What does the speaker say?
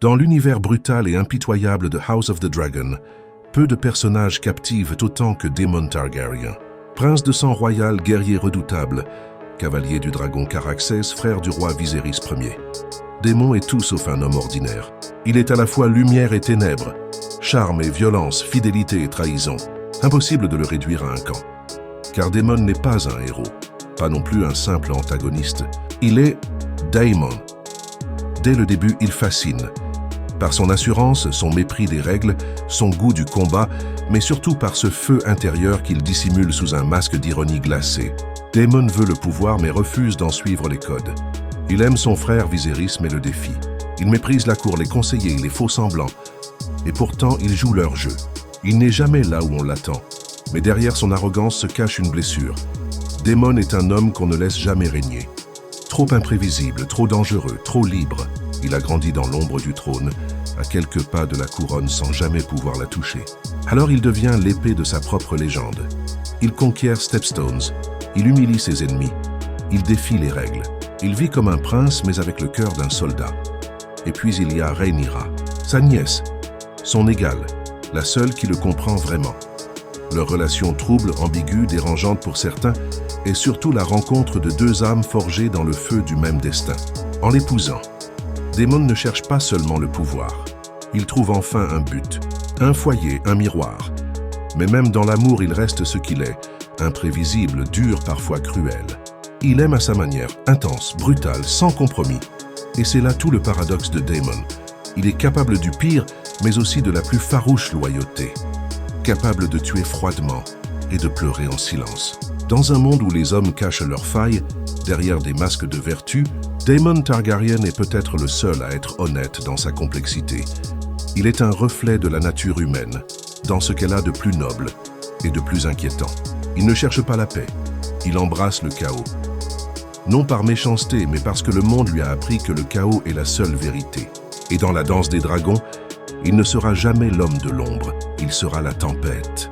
Dans l'univers brutal et impitoyable de House of the Dragon, peu de personnages captivent autant que Daemon Targaryen. Prince de sang royal, guerrier redoutable, cavalier du dragon Caraxès, frère du roi Viserys Ier. Daemon est tout sauf un homme ordinaire. Il est à la fois lumière et ténèbres, charme et violence, fidélité et trahison. Impossible de le réduire à un camp. Car Daemon n'est pas un héros, pas non plus un simple antagoniste. Il est Daemon. Dès le début, il fascine. Par son assurance, son mépris des règles, son goût du combat, mais surtout par ce feu intérieur qu'il dissimule sous un masque d'ironie glacée. Daemon veut le pouvoir mais refuse d'en suivre les codes. Il aime son frère Viserys mais le défie. Il méprise la cour, les conseillers, les faux-semblants. Et pourtant, il joue leur jeu. Il n'est jamais là où on l'attend. Mais derrière son arrogance se cache une blessure. Daemon est un homme qu'on ne laisse jamais régner. Trop imprévisible, trop dangereux, trop libre. Il a grandi dans l'ombre du trône, à quelques pas de la couronne sans jamais pouvoir la toucher. Alors il devient l'épée de sa propre légende. Il conquiert Stepstones, il humilie ses ennemis, il défie les règles. Il vit comme un prince mais avec le cœur d'un soldat. Et puis il y a Rhaenyra, sa nièce, son égale, la seule qui le comprend vraiment. Leur relation trouble, ambiguë, dérangeante pour certains, est surtout la rencontre de deux âmes forgées dans le feu du même destin. En l'épousant, Daemon ne cherche pas seulement le pouvoir. Il trouve enfin un but, un foyer, un miroir. Mais même dans l'amour, il reste ce qu'il est, imprévisible, dur, parfois cruel. Il aime à sa manière, intense, brutale, sans compromis. Et c'est là tout le paradoxe de Daemon. Il est capable du pire, mais aussi de la plus farouche loyauté. Capable de tuer froidement et de pleurer en silence. Dans un monde où les hommes cachent leurs failles, derrière des masques de vertu, Daemon Targaryen est peut-être le seul à être honnête dans sa complexité. Il est un reflet de la nature humaine, dans ce qu'elle a de plus noble et de plus inquiétant. Il ne cherche pas la paix, il embrasse le chaos. Non par méchanceté, mais parce que le monde lui a appris que le chaos est la seule vérité. Et dans la danse des dragons, il ne sera jamais l'homme de l'ombre, il sera la tempête.